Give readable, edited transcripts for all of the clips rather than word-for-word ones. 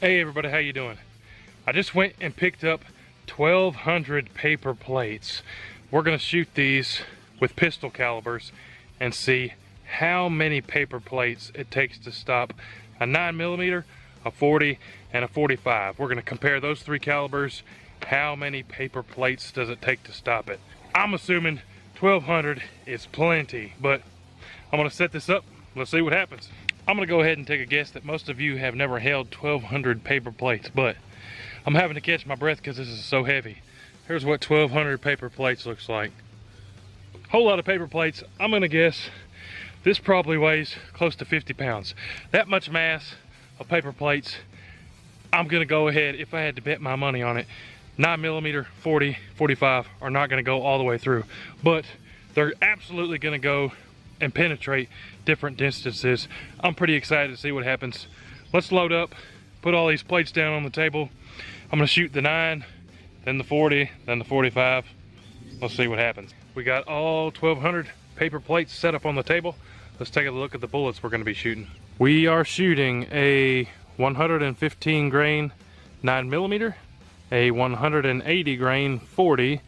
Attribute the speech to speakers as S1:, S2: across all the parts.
S1: Hey everybody, how you doing? I just went and picked up 1,200 paper plates. We're gonna shoot these with pistol calibers and see how many paper plates it takes to stop a 9mm, a 40, and a 45. We're gonna compare those three calibers. How many paper plates does it take to stop it? I'm assuming 1,200 is plenty, but I'm gonna set this up. Let's see what happens. I'm gonna go ahead and take a guess that most of you have never held 1,200 paper plates, but I'm having to catch my breath because this is so heavy. Here's what 1,200 paper plates looks like. Whole lot of paper plates. I'm gonna guess this probably weighs close to 50 pounds. That much mass of paper plates. I'm gonna go ahead, if I had to bet my money on it, 9mm, 40, 45 are not gonna go all the way through, but they're absolutely gonna go and penetrate different distances. I'm pretty excited to see what happens. Let's load up, put all these plates down on the table. I'm gonna shoot the 9, then the 40, then the 45. Let's see what happens. We got all 1,200 paper plates set up on the table. Let's take a look at the bullets we're gonna be shooting. We are shooting a 115 grain 9mm, a 180 grain 40,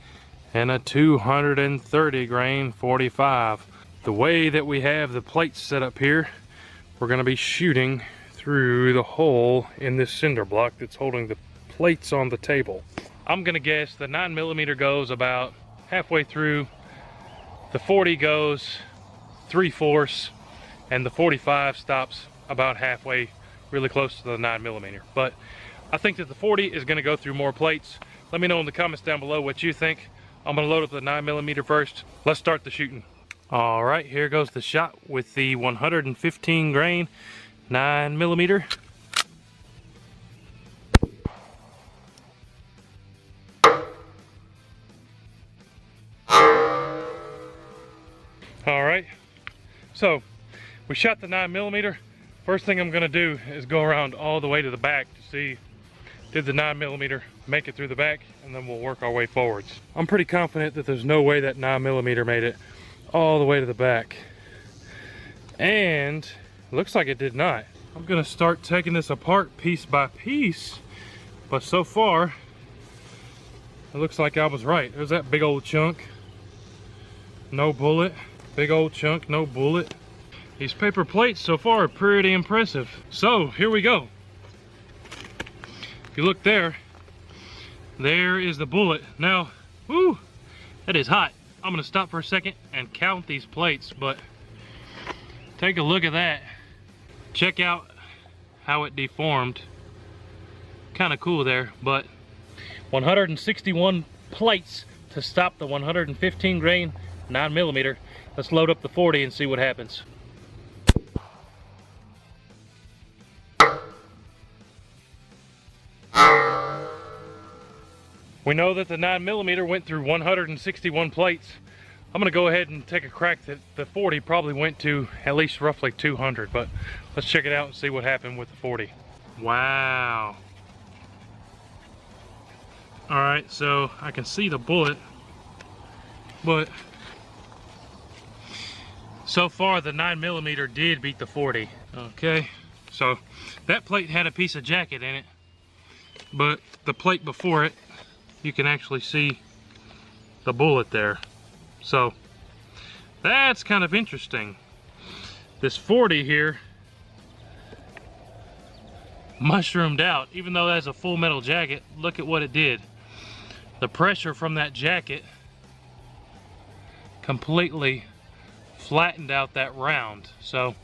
S1: and a 230 grain 45. The way that we have the plates set up here, we're going to be shooting through the hole in this cinder block that's holding the plates on the table. I'm going to guess the 9mm goes about halfway through, the 40 goes 3/4, and the 45 stops about halfway, really close to the 9mm. But I think that the 40 is going to go through more plates. Let me know in the comments down below what you think. I'm going to load up the 9mm first. Let's start the shooting. All right, here goes the shot with the 115 grain 9mm. All right, so we shot the 9mm. First thing I'm gonna do is go around all the way to the back to see, did the 9mm make it through the back, and then we'll work our way forwards. I'm pretty confident that there's no way that 9mm made it all the way to the back, and looks like it did not. I'm gonna start taking this apart piece by piece, but so far it looks like I was right. There's that big old chunk, no bullet. Big old chunk, no bullet. These paper plates so far are pretty impressive. So here we go. If you look there, there is the bullet. Now, whoo, that is hot. I'm gonna stop for a second and count these plates, but take a look at that. Check out how it deformed. Kind of cool there, but 161 plates to stop the 115 grain 9mm. Let's load up the 40 and see what happens. We know that the 9mm went through 161 plates. I'm gonna go ahead and take a crack that the 40 probably went to at least roughly 200, but let's check it out and see what happened with the 40. Wow. All right, so I can see the bullet, but so far the 9mm did beat the 40. Okay, so that plate had a piece of jacket in it, but the plate before it, you can actually see the bullet there. So that's kind of interesting. This 40 here mushroomed out. Even though it has a full metal jacket, look at what it did. The pressure from that jacket completely flattened out that round. So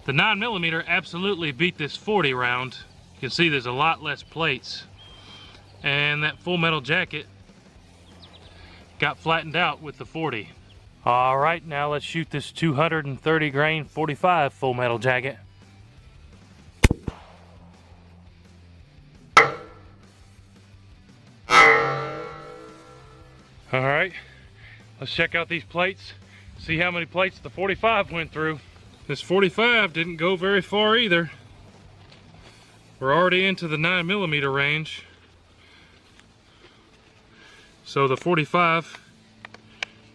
S1: the 9mm absolutely beat this 40 round. You can see there's a lot less plates, and that full metal jacket got flattened out with the 40. All right, now let's shoot this 230 grain 45 full metal jacket. All right, let's check out these plates, see how many plates the 45 went through. This 45 didn't go very far either. We're already into the 9mm range. So the 45,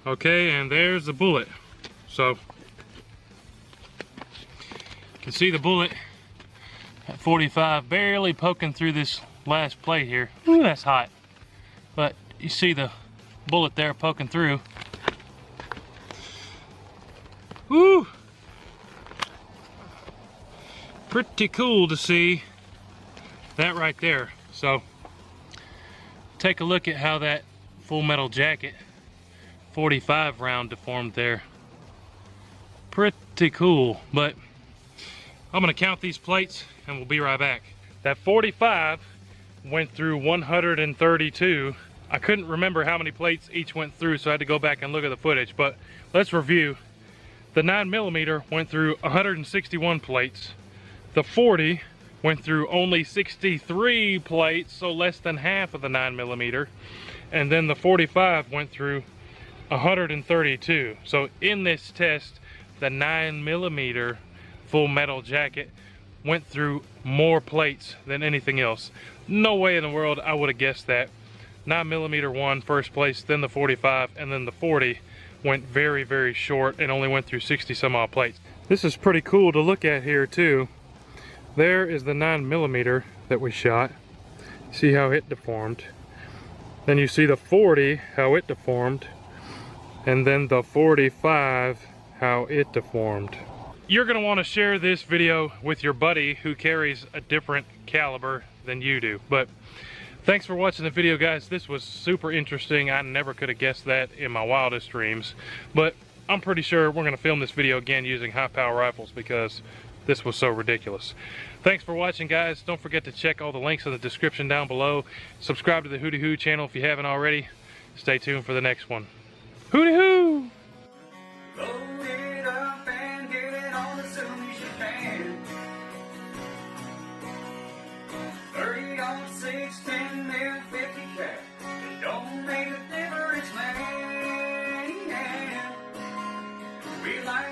S1: okay, and there's the bullet. So you can see the bullet At 45, barely poking through this last plate here. Ooh, that's hot. But you see the bullet there poking through. Woo! Pretty cool to see that right there. So take a look at how that Full Metal Jacket 45 round deformed there. Pretty cool, but I'm gonna count these plates and we'll be right back. That 45 went through 132. I couldn't remember how many plates each went through, so I had to go back and look at the footage, but let's review. The 9mm went through 161 plates. The 40 went through only 63 plates, so less than half of the 9mm. And then the 45 went through 132. So in this test, the 9mm Full Metal Jacket went through more plates than anything else. No way in the world I would have guessed that. 9mm won first place, then the 45, and then the 40 went very, very short and only went through 60 some odd plates. This is pretty cool to look at here too. There is the 9mm that we shot. See how it deformed. Then you see the 40, how it deformed. And then the 45, how it deformed. You're gonna wanna share this video with your buddy who carries a different caliber than you do. But thanks for watching the video, guys. This was super interesting. I never could have guessed that in my wildest dreams. But I'm pretty sure we're gonna film this video again using high power rifles because this was so ridiculous. Thanks for watching, guys. Don't forget to check all the links in the description down below. Subscribe to the WHOTEEWHO channel if you haven't already. Stay tuned for the next one. WHOTEEWHO!
S2: Load it up and get it on as soon as you can. 30 on 6, 10 mil, 50 cat. It don't make a difference, man. We like